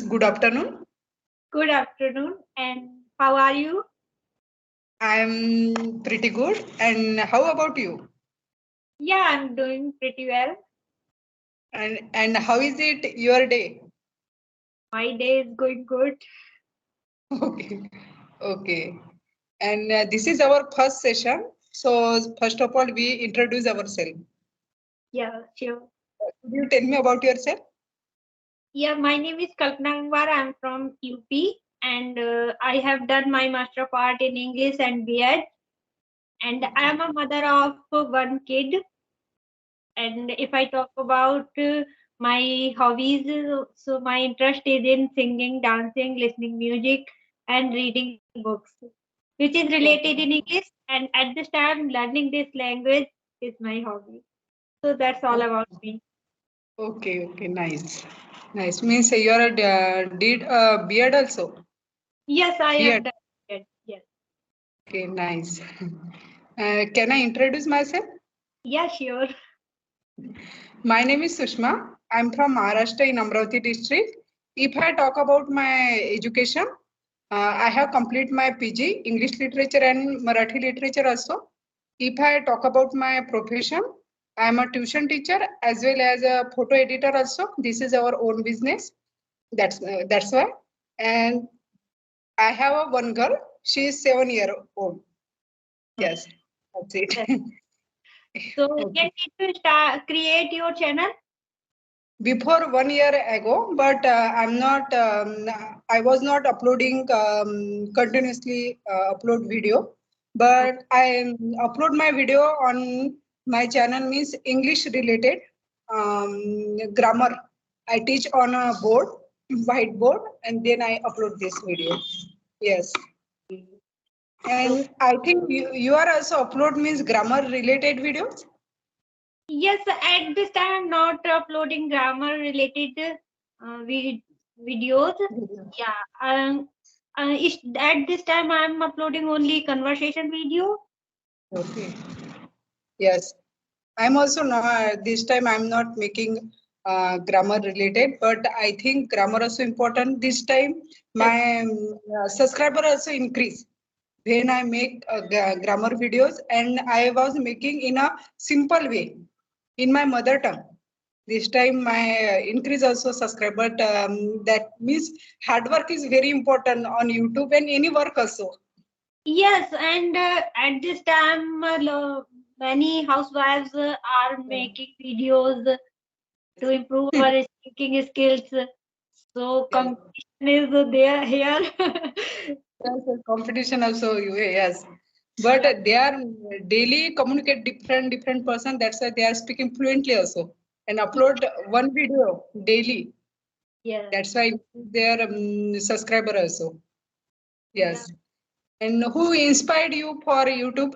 good afternoon. Good afternoon. And how are you? I'm pretty good. And how about you? Yeah, I'm doing pretty well. And how is it your day? My day is going good. Okay. Okay. And this is our first session. So first of all, we introduce ourselves. Yeah, sure. Could you tell me about yourself? Yeah, my name is Kalpana. I'm from UP and I have done my Master of Art in English and B.Ed. And I am a mother of one kid. And if I talk about my hobbies, so my interest is in singing, dancing, listening music, and reading books, which is related in English. And at this time, learning this language is my hobby. So that's all about me. Okay. Okay. Nice. Nice. Means you are did a beard also. Yes, I have Beard. done it. Yes. Okay. Nice. Can I introduce myself? Yeah, sure. My name is Sushma. I'm from Maharashtra in Amravati district. If I talk about my education, I have completed my PG English literature and Marathi literature also. If I talk about my profession, I am a tuition teacher as well as a photo editor also. This is our own business. That's why. And I have a one girl. She is 7 year old. Yes, that's it. Yes. So when Okay. did you start create your channel? Before 1 year ago, but I'm not. I was not uploading continuously upload video, but I upload my video on my channel means English related grammar. I teach on a board, whiteboard, and then I upload this video. Yes, So and I think you are also upload means grammar related videos. yes, at this time I'm not uploading grammar related videos. Yeah, at this time I'm uploading only conversation video. Okay. Yes. I'm also not, this time I'm not making grammar related, but I think grammar also important. This time Yes. my subscriber also increase when I make grammar videos, and I was making in a simple way in my mother tongue. This time my increase also subscriber, but that means hard work is very important on YouTube and any work also. Yes, and at this time many housewives are making videos to improve our speaking skills. So Yes. competition is there here. Yes, yes, competition also, yes. But Yeah. they are daily communicate different person. That's why they are speaking fluently also and upload one video daily. Yeah. That's why their subscriber also. Yeah. Yes. And who inspired you for YouTube?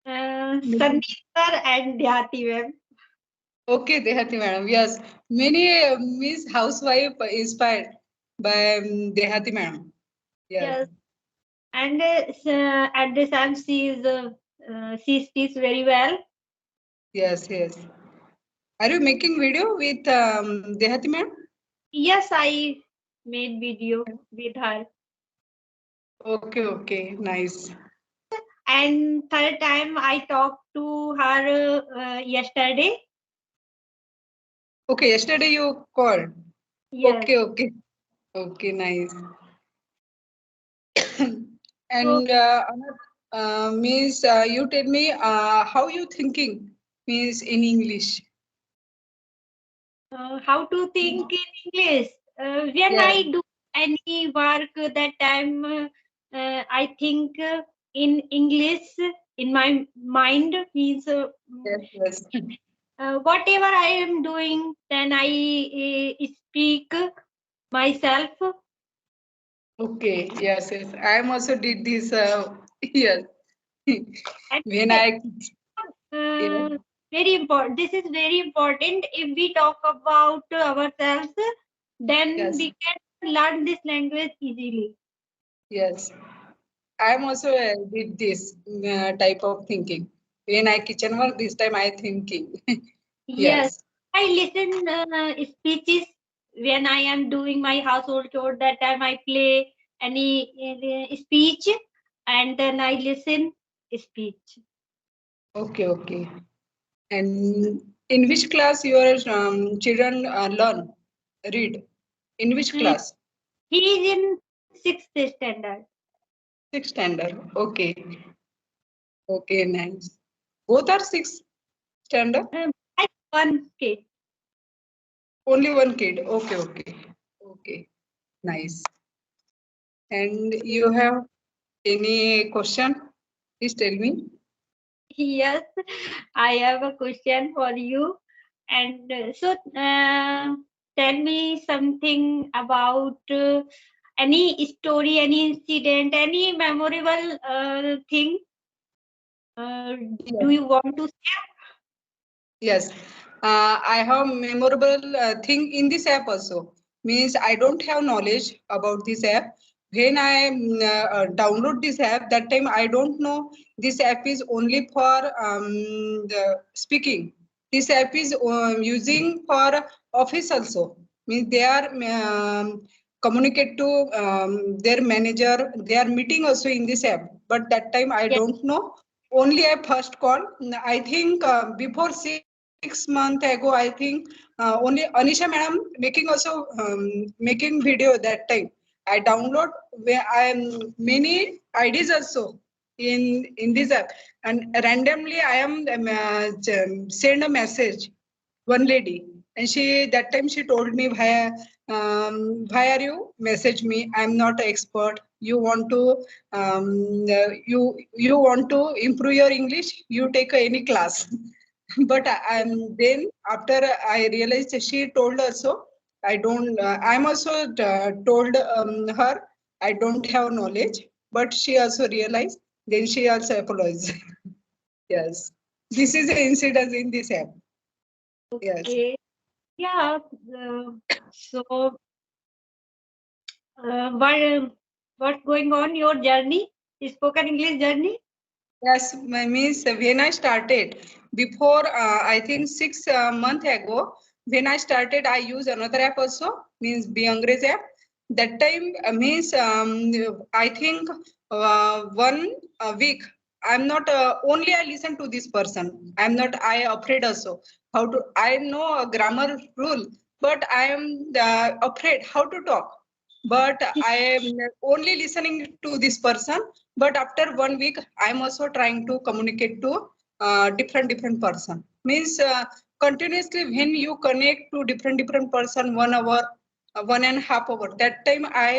Sandeep sir and Dhyati ma'am. Okay, Dehati madam. Yes, many Miss housewife inspired by Dehati madam. Yes, Yes, and at this time she speaks very well. yes, yes. Are you making video with Dehati madam? Yes, I made video with her. Okay, okay, nice. And third time I talked to her yesterday. Okay, yesterday you called. Yes. Okay, okay, okay, nice. So And Miss, you tell me how you thinking means in English. how to think in English? When Yes, I do any work that time, I think in English in my mind means yes, yes. whatever I am doing, then I speak myself. Okay, yes, yes. I am also did this. Yes, And when I yes, uh, very important. This is very important. If we talk about ourselves, then yes, we can learn this language easily. yes. I am also did this type of thinking. When I kitchen work, this time I thinking. Yes, Yes. I listen speeches when I am doing my household chore, that time I play any speech, and then I listen speech. Okay. And in which class your children learn, read? In which Mm, class? He is in sixth standard. Sixth standard. Okay, nice. Both are sixth standard? I one kid. Only one kid. Okay. Nice. And you have any question? Please tell me. Yes, I have a question for you. And tell me something about any story, any incident, any memorable thing. Do Yes. you want to share? Yes, I have memorable thing in this app also. Means I don't have knowledge about this app. When I download this app, that time I don't know this app is only for the speaking. This app is using for office also. Means they are communicate to their manager. They are meeting also in this app. But that time I Yes, don't know. Only I first call. I think before 6 months ago, I think only Anisha madam making also making video that time. I download where I am many IDs also in this app, and randomly I am send a message one lady, and she that time she told me why are you message me, I'm not an expert, you want to you want to improve your English, you take any class. But then after I realized she told also I don't I'm also told her I don't have knowledge, but she also realized, then she also apologized. Yes, this is an incident in this app. Yes. okay. Yeah. So, what's going on your journey? Spoken English journey? Yes, means when I started before, I think 6 months ago, when I started, I use another app also, means Be Angrez app. That time means I think 1 week. I'm not only I listen to this person. I'm not I afraid also how to. I know a grammar rule, but I am afraid how to talk. But I am only listening to this person, but after 1 week I'm also trying to communicate to different person, means continuously when you connect to different person 1 hour 1.5 hour, that time I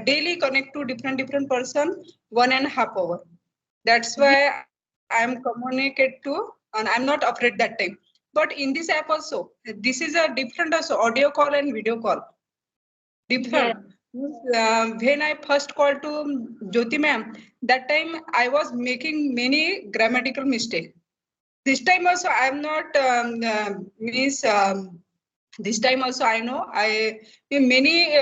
daily connect to different person 1.5 hour. That's why I'm communicate to, and I'm not afraid that time. But in this app also, this is a different also audio call and video call different. Yes. When I first called to Jyoti ma'am, that time I was making many grammatical mistake. This time also I am not means this time also I know I many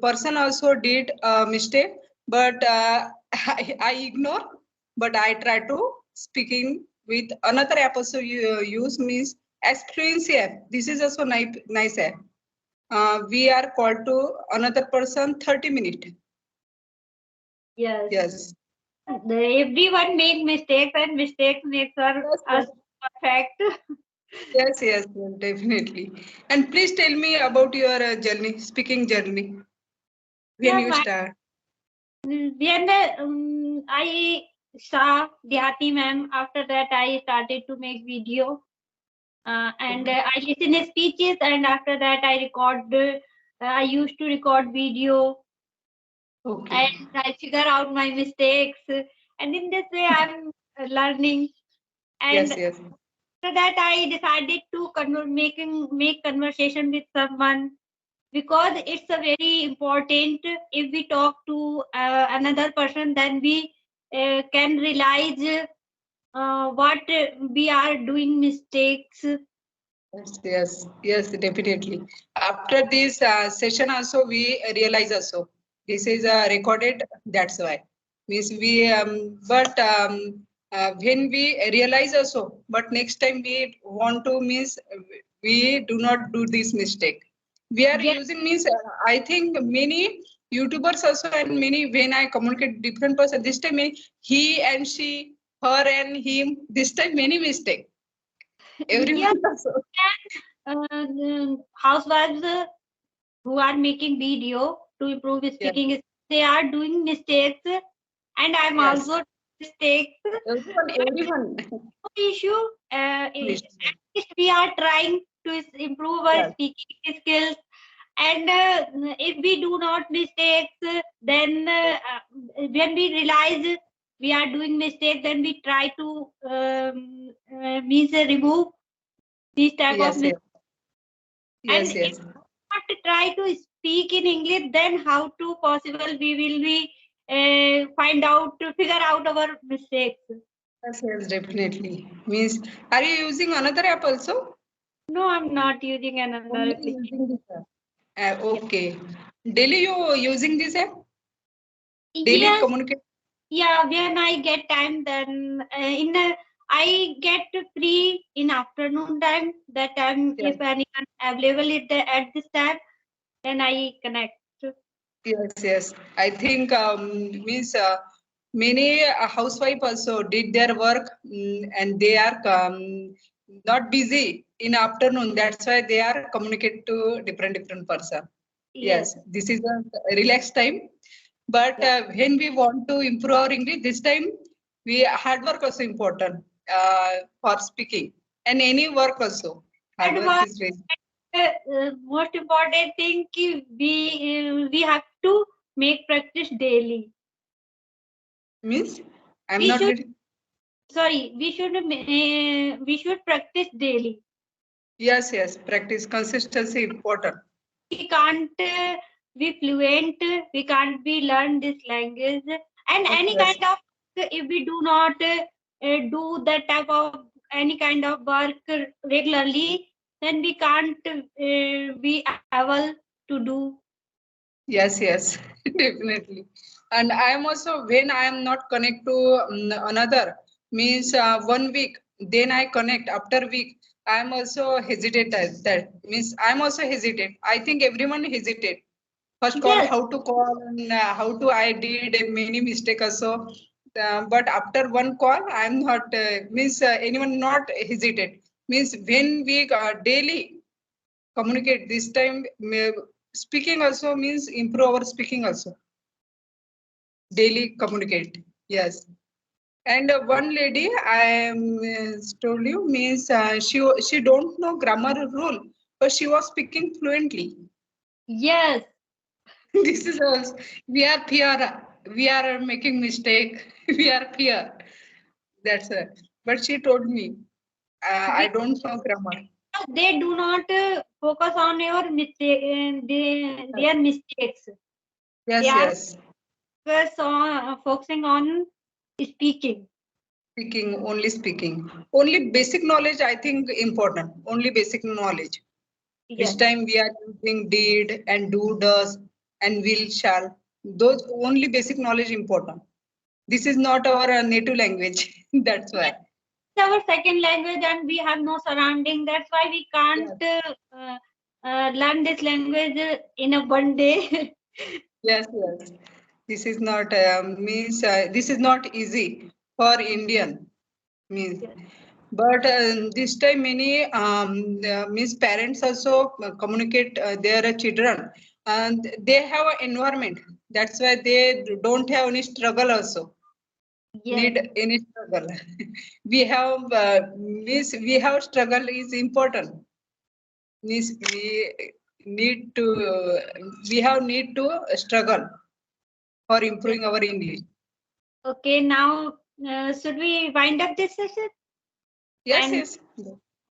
person also did a mistake, but I ignore. But I try to speaking with another app also you use, means as fluency app. This is also nice app. We are called to another person 30 minutes. Yes. Yes. Everyone make mistakes, and mistakes makes Yes, us yes. perfect. Yes, definitely. And please tell me about your journey, speaking journey, when Yeah, you start. when I saw Dhyati ma'am, after that I started to make video, and Okay. I listen speeches, and after that I record. I used to record video, Okay. and I figure out my mistakes, and in this way I'm learning. And Yes, yes. after that I decided to make conversation with someone, because it's a very important. If we talk to another person, then we can realize what we are doing mistakes. Yes, definitely. After this session also, we realize also this is recorded. That's why means we. But when we realize also, but next time we want to means we do not do this mistake. We are Yes, using means I think many YouTubers also and many when I communicate different person this time many he and she, her and him. This time many mistake. yes, Everyone also. the housewives who are making video to improve Yes, speaking, they are doing mistakes, and I'm yes. also doing mistakes. Everyone, But everyone. no issue. Yes, At least we are trying to improve our yes, speaking skills. And if we do not mistakes, then when we realize we are doing mistake, then we try to means remove these type of yes, mistakes. And yes, if yes. not try to speak in English, then how to possible we will be find out to figure out our mistakes. Yes, yes, definitely. Means, are you using another app also? No, I'm not using another Only application. using this app. Yeah. Okay. Daily you using this app? Daily Yes, communicate. yeah. When I get time, then I get free in afternoon time. That time, Yes, if anyone available at this time, then I connect. yes, yes. I think means many housewife also did their work and they are not busy in afternoon. That's why they are communicate to different person. Yes. Yes, this is a relaxed time. But Yeah. when we want to improve our English, this time we hard work also important for speaking and any work also. Hard And work what is very most important thing ki we have to make practice daily. means I'm We not should getting. we should practice daily. Yes, yes, practice consistency important. We can't be fluent. We can't be learn this language and Yes, any yes, kind of if we do not do that type of any kind of work regularly, then we can't be able to do. yes, yes, definitely. And I am also when I am not connect to another means 1 week, then I connect after week. I am also hesitate that means I am also hesitate. I think everyone hesitate. First call Yes, how to call and how to I did many mistake also. But after one call, I am not means anyone not hesitate. Means when we daily communicate this time speaking also means improve our speaking also daily communicate yes and one lady I told you means she don't know grammar rule but she was speaking fluently. yes. This is us. We are fear. We are making mistake. We are fear. That's it. But she told me, I don't know grammar. They do not focus on your mistake, their mistakes. They Yes, are yes. focusing on speaking. Speaking, only speaking. Only basic knowledge, I think, important. Only basic knowledge. This Yes, time we are using did and do, does, and will, shall. Those only basic knowledge important. This is not our native language. That's yes. why. It's our second language, and we have no surrounding. That's why we can't Yes, learn this language in a one day. yes, yes. This is not means this is not easy for Indian means. Yes, But this time many means parents also communicate their children and they have an environment. That's why they don't have any struggle also. yes. Need any struggle. We have means we have struggle is important. Means need to we have need to struggle for Yes. improving our English. Okay, now should we wind up this session? Yes, And yes.